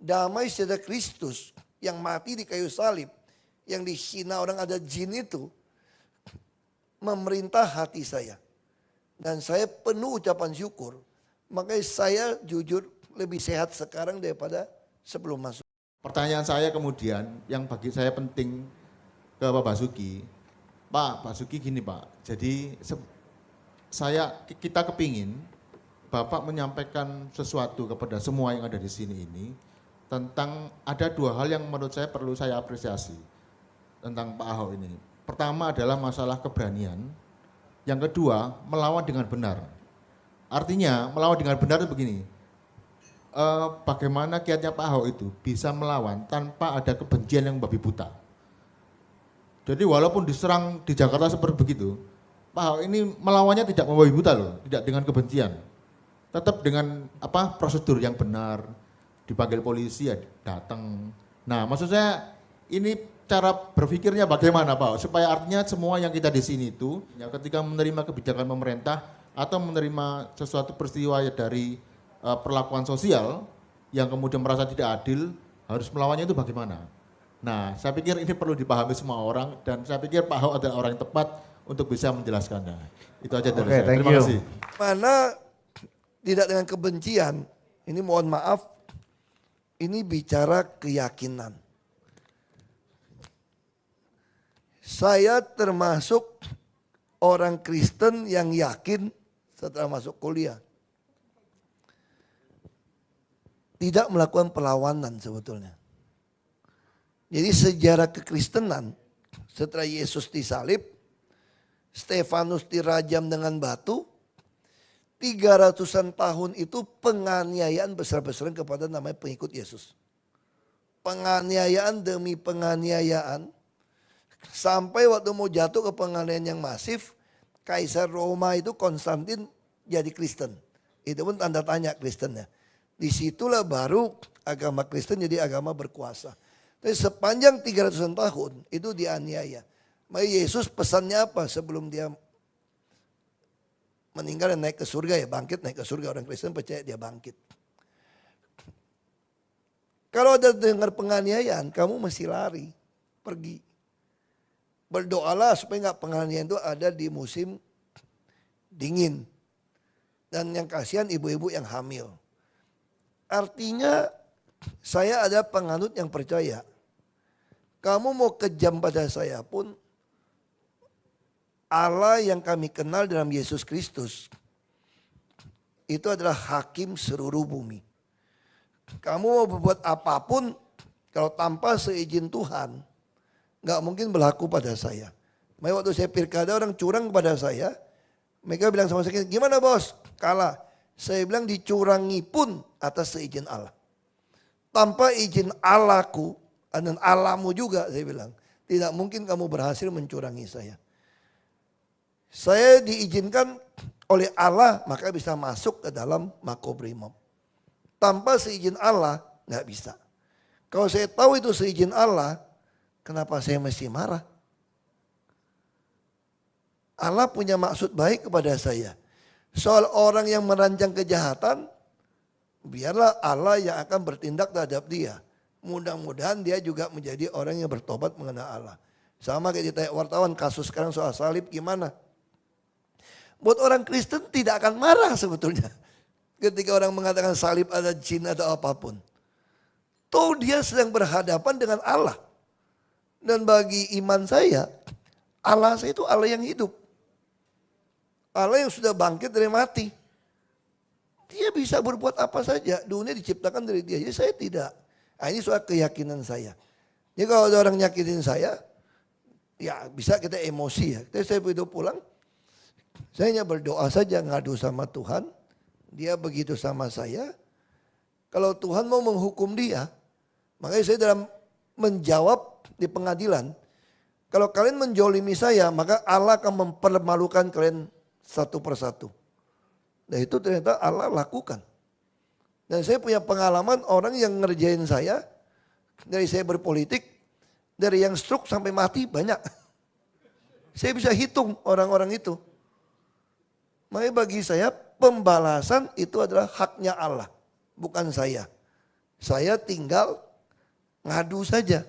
damai sejahtera Kristus yang mati di kayu salib, yang dihina orang ada jin itu, memerintah hati saya. Dan saya penuh ucapan syukur. Makanya saya jujur lebih sehat sekarang daripada sebelum masuk. Pertanyaan saya kemudian yang bagi saya penting ke Pak Basuki. Pak Basuki gini Pak, jadi kita kepingin Bapak menyampaikan sesuatu kepada semua yang ada di sini ini tentang ada dua hal yang menurut saya perlu saya apresiasi tentang Pak Ahok ini. Pertama adalah masalah keberanian, yang kedua melawan dengan benar. Artinya melawan dengan benar itu begini, bagaimana kiatnya Pak Ahok itu bisa melawan tanpa ada kebencian yang babi buta. Jadi walaupun diserang di Jakarta seperti begitu, Pak Ahok ini melawannya tidak membabi buta loh, tidak dengan kebencian. Tetap dengan prosedur yang benar, dipanggil polisi ya datang. Nah maksud saya ini cara berpikirnya bagaimana Pak, supaya artinya semua yang kita di sini itu ya ketika menerima kebijakan pemerintah atau menerima sesuatu peristiwa dari perlakuan sosial yang kemudian merasa tidak adil, harus melawannya itu bagaimana. Nah saya pikir ini perlu dipahami semua orang dan saya pikir Pak Ahok adalah orang yang tepat untuk bisa menjelaskannya. Itu aja dari saya. Terima kasih. Mana tidak dengan kebencian, ini mohon maaf, ini bicara keyakinan. Saya termasuk orang Kristen yang yakin setelah masuk kuliah. Tidak melakukan perlawanan sebetulnya. Jadi sejarah kekristenan setelah Yesus disalib, Stefanus dirajam dengan batu, 300-an tahun itu penganiayaan besar-besaran kepada namanya pengikut Yesus. Penganiayaan demi penganiayaan. Sampai waktu mau jatuh ke penganiayaan yang masif, Kaisar Roma itu Konstantin jadi Kristen. Itu pun tanda tanya Kristennya. Disitulah baru agama Kristen jadi agama berkuasa. Tapi sepanjang 300-an tahun itu dianiaya. Maka Yesus pesannya apa sebelum dia meninggal dan naik ke surga ya bangkit, naik ke surga. Orang Kristen percaya dia bangkit. Kalau ada dengar penganiayaan, kamu mesti lari, pergi. Berdoalah supaya nggak penganiayaan itu ada di musim dingin. Dan yang kasihan ibu-ibu yang hamil. Artinya saya ada penganut yang percaya. Kamu mau kejam pada saya pun, Allah yang kami kenal dalam Yesus Kristus itu adalah hakim seluruh bumi. Kamu mau berbuat apapun kalau tanpa seizin Tuhan, gak mungkin berlaku pada saya. Makanya waktu saya pilkada orang curang kepada saya, mereka bilang sama saya, gimana bos? Kalah. Saya bilang dicurangi pun atas seizin Allah. Tanpa izin Allahku dan Allahmu juga saya bilang, tidak mungkin kamu berhasil mencurangi saya. Saya diizinkan oleh Allah maka bisa masuk ke dalam Makobrimob. Tanpa seizin Allah nggak bisa. Kalau saya tahu itu seizin Allah, kenapa saya mesti marah? Allah punya maksud baik kepada saya. Soal orang yang merancang kejahatan, biarlah Allah yang akan bertindak terhadap dia. Mudah-mudahan dia juga menjadi orang yang bertobat mengenal Allah. Sama kayak ditanya wartawan kasus sekarang soal salib gimana? Buat orang Kristen tidak akan marah sebetulnya. Ketika orang mengatakan salib ada jin atau apapun. Toh dia sedang berhadapan dengan Allah. Dan bagi iman saya, Allah saya itu Allah yang hidup. Allah yang sudah bangkit dari mati. Dia bisa berbuat apa saja. Dunia diciptakan dari dia. Jadi saya tidak. Nah, ini soal keyakinan saya. Jadi kalau ada orang nyakitin saya, ya bisa kita emosi ya. Tapi saya begitu pulang, saya hanya berdoa saja ngadu sama Tuhan. Dia begitu sama saya. Kalau Tuhan mau menghukum dia, makanya saya dalam menjawab di pengadilan. Kalau kalian menjolimi saya, maka Allah akan mempermalukan kalian satu persatu. Dan itu ternyata Allah lakukan. Dan saya punya pengalaman orang yang ngerjain saya, dari saya berpolitik, dari yang stroke sampai mati banyak. Saya bisa hitung orang-orang itu. Makanya bagi saya pembalasan itu adalah haknya Allah, bukan saya. Saya tinggal ngadu saja.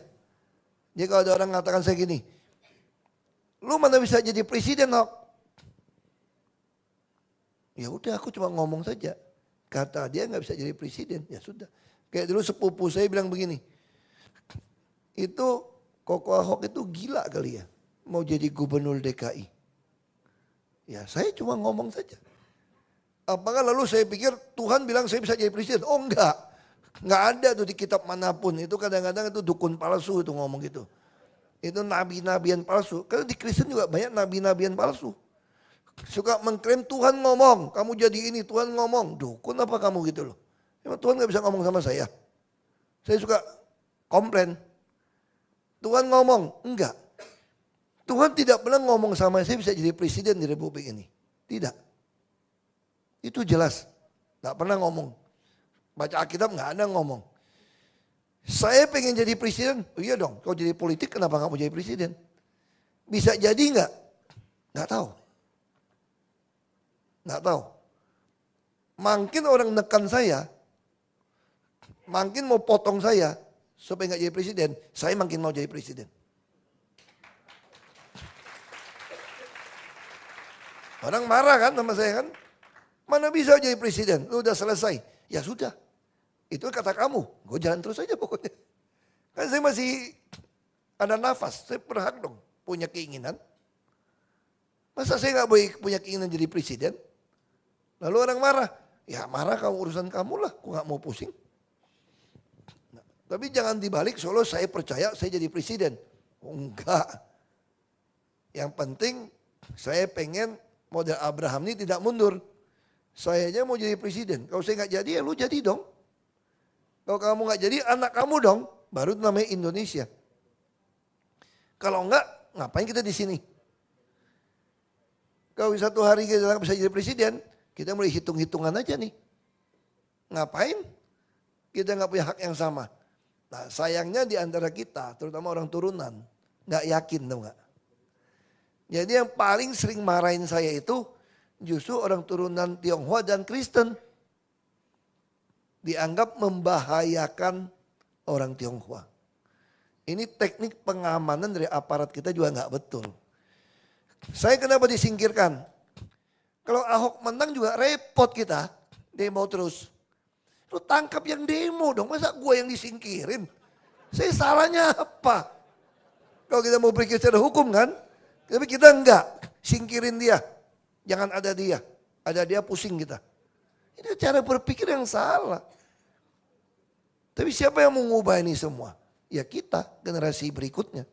Jadi kalau ada orang mengatakan saya gini, lu mana bisa jadi presiden, Nok? Ya udah, aku cuma ngomong saja. Kata dia nggak bisa jadi presiden, ya sudah. Kayak dulu sepupu saya bilang begini, itu Koko Ahok itu gila kali ya, mau jadi gubernur DKI. Ya saya cuma ngomong saja. Apakah lalu saya pikir Tuhan bilang saya bisa jadi presiden? Oh enggak ada tuh di kitab manapun. Itu kadang-kadang itu dukun palsu itu ngomong gitu. Itu nabi-nabian palsu. Karena di Kristen juga banyak nabi-nabian palsu. Suka mengklaim Tuhan ngomong, kamu jadi ini, Tuhan ngomong. Dukun apa kamu gitu loh. Emang Tuhan gak bisa ngomong sama saya? Saya suka komplain. Tuhan ngomong, enggak. Tuhan tidak pernah ngomong sama saya bisa jadi presiden di Republik ini. Tidak. Itu jelas. Gak pernah ngomong. Baca Alkitab gak ada ngomong. Saya pengen jadi presiden, oh iya dong. Kalau jadi politik kenapa gak mau jadi presiden? Bisa jadi gak? Gak tahu. Nggak tahu. Makin orang nekan saya, makin mau potong saya supaya nggak jadi presiden, saya makin mau jadi presiden. Orang marah kan sama saya kan, mana bisa jadi presiden, lu udah selesai. Ya sudah, itu kata kamu, gue jalan terus aja pokoknya. Kan saya masih ada nafas, saya berhak dong punya keinginan. Masa saya nggak boleh punya keinginan jadi presiden? Lalu orang marah, ya marah kamu urusan kamu lah, aku gak mau pusing. Nah, tapi jangan dibalik soalnya saya percaya saya jadi presiden. Oh, enggak. Yang penting saya pengen model Abraham ini tidak mundur. Saya aja mau jadi presiden, kalau saya gak jadi ya lu jadi dong. Kalau kamu gak jadi anak kamu dong, baru namanya Indonesia. Kalau enggak, ngapain kita di sini? Kalau satu hari kita gak bisa jadi presiden, kita mulai hitung-hitungan aja nih. Ngapain? Kita nggak punya hak yang sama. Nah sayangnya di antara kita, terutama orang turunan, nggak yakin tau nggak. Jadi yang paling sering marahin saya itu justru orang turunan Tionghoa dan Kristen. Dianggap membahayakan orang Tionghoa. Ini teknik pengamanan dari aparat kita juga nggak betul. Saya kenapa disingkirkan? Kalau Ahok menang juga repot kita, demo terus. Lu tangkap yang demo dong, masa gue yang disingkirin? Saya salahnya apa? Kalau kita mau berpikir secara hukum kan, tapi kita enggak, singkirin dia. Jangan ada dia pusing kita. Ini cara berpikir yang salah. Tapi siapa yang mau mengubah ini semua? Ya kita, generasi berikutnya.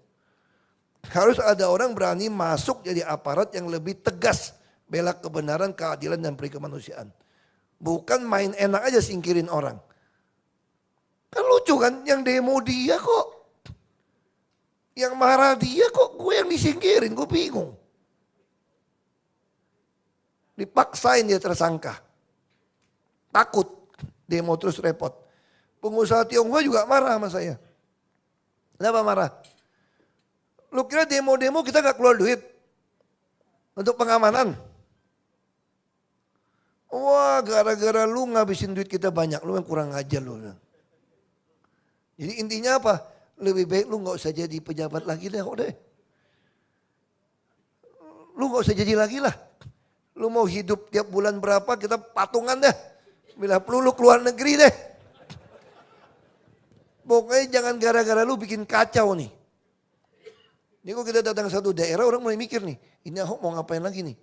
Harus ada orang berani masuk jadi aparat yang lebih tegas. Bela kebenaran, keadilan, dan peri kemanusiaan. Bukan main enak aja singkirin orang. Kan lucu kan, yang demo dia kok. Yang marah dia kok, gue yang disingkirin, gue bingung. Dipaksain dia tersangka. Takut, demo terus repot. Pengusaha Tionghoa juga marah sama saya. Kenapa marah? Lu kira demo-demo kita gak keluar duit? Untuk pengamanan? Wah, gara-gara lu ngabisin duit kita banyak, lu yang kurang ajar lu. Jadi intinya apa? Lebih baik lu gak usah jadi pejabat lagi deh, udah. Lu gak usah jadi lagi lah. Lu mau hidup tiap bulan berapa, kita patungan deh. Bila perlu lu keluar negeri deh. Pokoknya jangan gara-gara lu bikin kacau nih. Ini kok kita datang ke satu daerah, orang mulai mikir nih, ini Ahok mau ngapain lagi nih?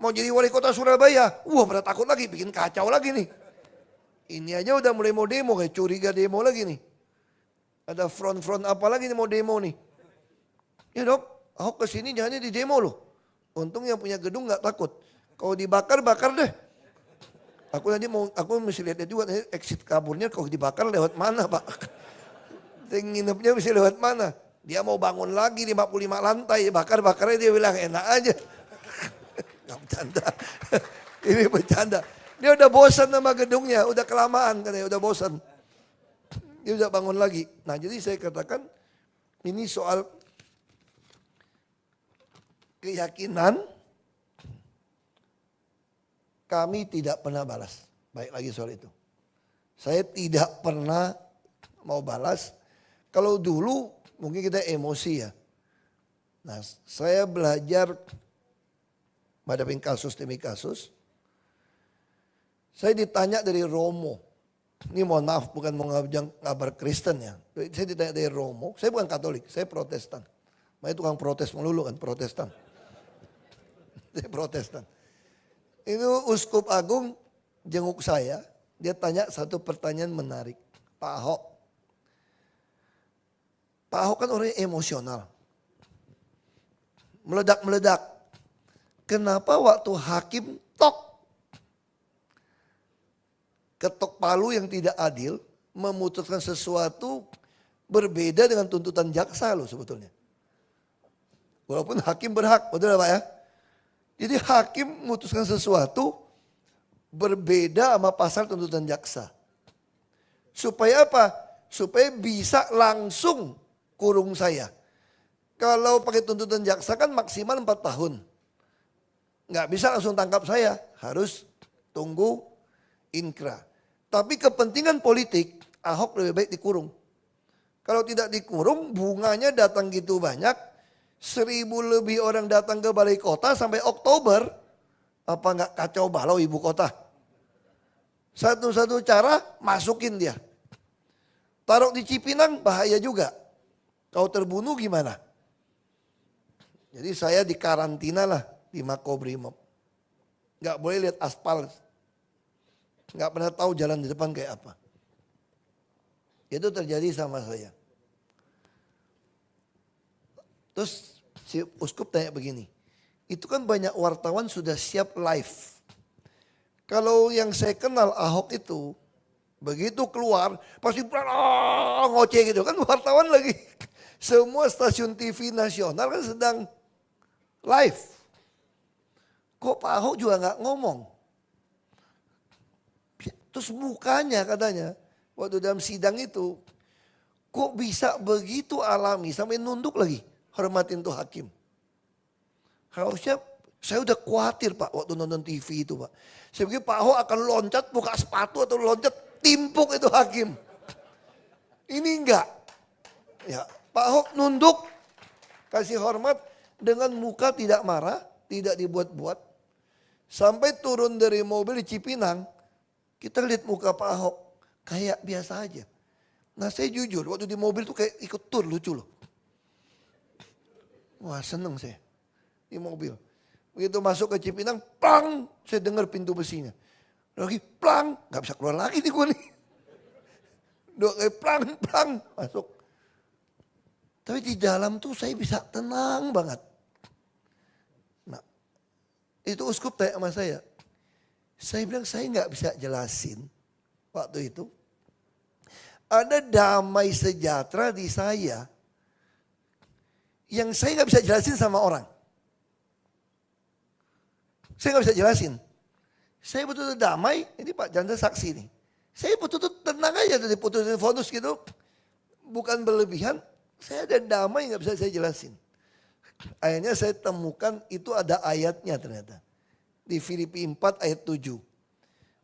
Mau jadi wali kota Surabaya, pada takut lagi, bikin kacau lagi nih. Ini aja udah mulai mau demo, kayak curiga demo lagi nih. Ada front-front apa lagi nih mau demo nih. Ya dok, Ahok kesini jangan di demo loh. Untung yang punya gedung gak takut. Kalau dibakar, bakar deh. Aku mesti lihat juga exit kaburnya kalau dibakar lewat mana Pak. Nginepnya bisa lewat mana. Dia mau bangun lagi 55 lantai, bakar-bakarnya dia bilang enak aja. Gak bercanda. Ini bercanda. Dia udah bosan sama gedungnya, udah kelamaan katanya, udah bosan. Dia udah bangun lagi. Nah jadi saya katakan ini soal keyakinan kami tidak pernah balas. Baik lagi soal itu. Saya tidak pernah mau balas. Kalau dulu mungkin kita emosi ya. Nah, saya belajar menghadapi kasus demi kasus. Saya ditanya dari Romo. Ini mohon maaf bukan mau ngabar Kristen ya. Saya ditanya dari Romo. Saya bukan Katolik, saya Protestan. Makanya tukang protes melulu kan, Protestan. Saya Protestan. Itu Uskup Agung jenguk saya. Dia tanya satu pertanyaan menarik. Pak Ahok kan orangnya emosional. Meledak-meledak. Kenapa waktu hakim ketok palu yang tidak adil memutuskan sesuatu berbeda dengan tuntutan jaksa loh sebetulnya. Walaupun hakim berhak, betul Pak ya? Jadi hakim memutuskan sesuatu berbeda sama pasal tuntutan jaksa. Supaya apa? Supaya bisa langsung kurung saya. Kalau pakai tuntutan jaksa kan maksimal 4 tahun. Nggak bisa langsung tangkap saya, harus tunggu inkra. Tapi kepentingan politik, Ahok lebih baik dikurung. Kalau tidak dikurung, bunganya datang gitu banyak. 1.000 lebih orang datang ke balai kota sampai Oktober. Apa nggak kacau balau ibu kota? Satu-satu cara, masukin dia. Taruh di Cipinang, bahaya juga. Kalau terbunuh gimana? Jadi saya dikarantina lah di Makobrimob. Nggak boleh lihat aspal. Nggak pernah tahu jalan di depan kayak apa. Itu terjadi sama saya. Terus si uskup tanya begini. Itu kan banyak wartawan sudah siap live. Kalau yang saya kenal Ahok itu. Begitu keluar pasti ngoceh gitu kan wartawan lagi. Semua stasiun TV nasional kan sedang live. Kok Pak Ahok juga nggak ngomong? Terus mukanya katanya, waktu dalam sidang itu, kok bisa begitu alami sampai nunduk lagi, hormatin tuh hakim. Harusnya saya udah khawatir Pak waktu nonton TV itu Pak. Saya pikir Pak Ahok akan loncat buka sepatu atau loncat timpuk itu hakim. Ini enggak. Ya, Pak Ahok nunduk, kasih hormat dengan muka tidak marah, tidak dibuat-buat. Sampai turun dari mobil di Cipinang, kita lihat muka Pak Ahok kayak biasa aja. Nah saya jujur waktu di mobil tuh kayak ikut tur lucu loh. Wah seneng saya di mobil. Begitu masuk ke Cipinang, plang, saya dengar pintu besinya. Lagi plang, gak bisa keluar lagi nih gue nih. Dua kali plang, masuk. Tapi di dalam tuh saya bisa tenang banget. Nah itu uskup tanya sama saya. Saya bilang saya nggak bisa jelasin waktu itu. Ada damai sejahtera di saya yang saya nggak bisa jelasin sama orang. Saya nggak bisa jelasin. Saya betul-betul damai. Ini Pak Janda saksi nih. Saya betul-betul tenang aja dari putusin vonis gitu. Bukan berlebihan. Saya ada damai nggak bisa saya jelasin. Akhirnya saya temukan itu ada ayatnya ternyata. Di Filipi 4 ayat 7.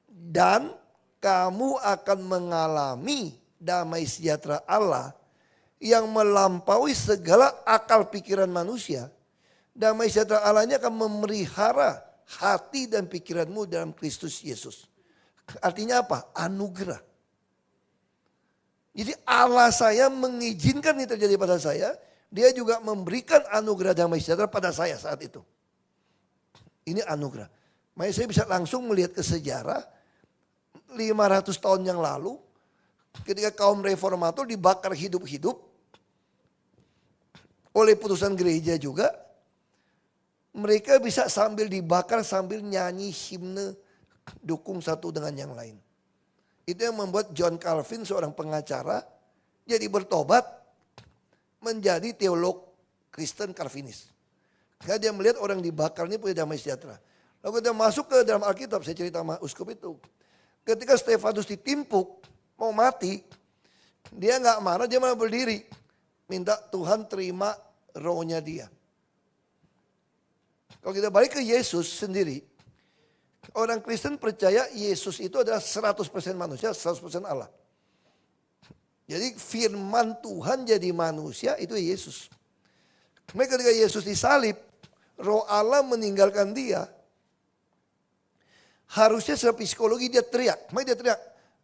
Dan kamu akan mengalami damai sejahtera Allah yang melampaui segala akal pikiran manusia. Damai sejahtera Allah ini akan memelihara hati dan pikiranmu dalam Kristus Yesus. Artinya apa? Anugerah. Jadi Allah saya mengizinkan ini terjadi pada saya. Dia juga memberikan anugerah damai sejahtera pada saya saat itu. Ini anugerah. Makanya saya bisa langsung melihat ke sejarah 500 tahun yang lalu ketika kaum reformator dibakar hidup-hidup oleh putusan gereja juga. Mereka bisa sambil dibakar sambil nyanyi himne dukung satu dengan yang lain. Itu yang membuat John Calvin seorang pengacara jadi bertobat menjadi teolog Kristen Calvinis. Karena dia melihat orang dibakar ini punya damai sejahtera. Lalu kita masuk ke dalam Alkitab, saya cerita sama uskup itu. Ketika Stefanus ditimpuk, mau mati, dia nggak marah, dia malah berdiri. Minta Tuhan terima rohnya dia. Kalau kita balik ke Yesus sendiri, Orang Kristen percaya Yesus itu adalah 100% manusia, 100% Allah. Jadi firman Tuhan jadi manusia itu Yesus. Ketika Yesus disalib, Roh Allah meninggalkan dia. Harusnya secara psikologi dia teriak. Dia teriak,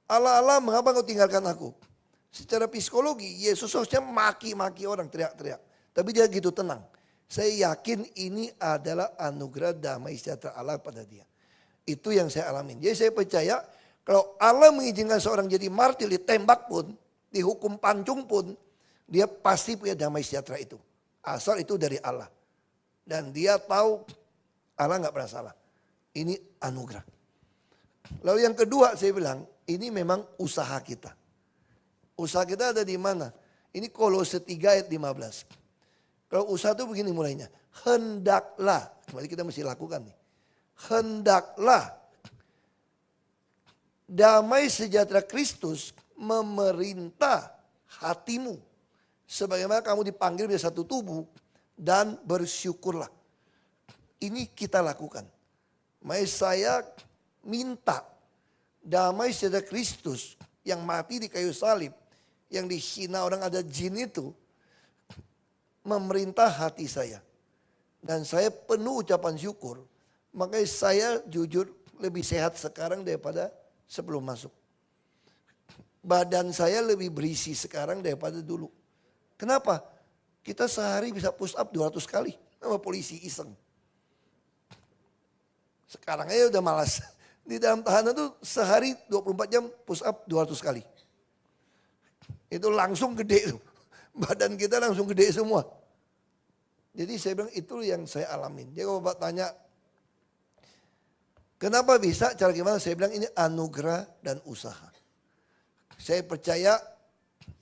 Allah Allah mengapa engkau tinggalkan aku? Secara psikologi Yesus harusnya maki-maki orang, teriak-teriak. Tapi dia gitu tenang. Saya yakin ini adalah anugerah damai sejahtera Allah pada dia. Itu yang saya alamin. Jadi saya percaya kalau Allah mengizinkan seorang jadi martir, ditembak pun, dihukum pancung pun, dia pasti punya damai sejahtera itu. Asal itu dari Allah. Dan dia tahu Allah nggak pernah salah. Ini anugerah. Lalu yang kedua saya bilang, ini memang usaha kita. Usaha kita ada di mana? Ini Kolose 3 ayat 15. Kalau usaha itu begini mulainya. Hendaklah, kembali kita mesti lakukan nih. Hendaklah damai sejahtera Kristus memerintah hatimu. Sebagaimana kamu dipanggil menjadi satu tubuh dan bersyukurlah. Ini kita lakukan. Makanya saya minta damai sejahtera Kristus yang mati di kayu salib, yang dihina orang ada jin itu, memerintah hati saya. Dan saya penuh ucapan syukur. Makanya saya jujur lebih sehat sekarang daripada sebelum masuk. Badan saya lebih berisi sekarang daripada dulu. Kenapa? Kita sehari bisa push up 200 kali sama polisi iseng. Sekarang aja udah malas. Di dalam tahanan tuh sehari 24 jam push up 200 kali. Itu langsung gede tuh. Badan kita langsung gede semua. Jadi saya bilang itu yang saya alamin. Jadi kalau Bapak tanya, kenapa bisa, cara gimana? Saya bilang ini anugerah dan usaha. Saya percaya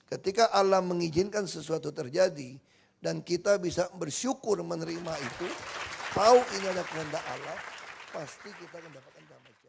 ketika Allah mengizinkan sesuatu terjadi dan kita bisa bersyukur menerima itu, tahu ini adalah kehendak Allah, pasti kita akan mendapatkan damai.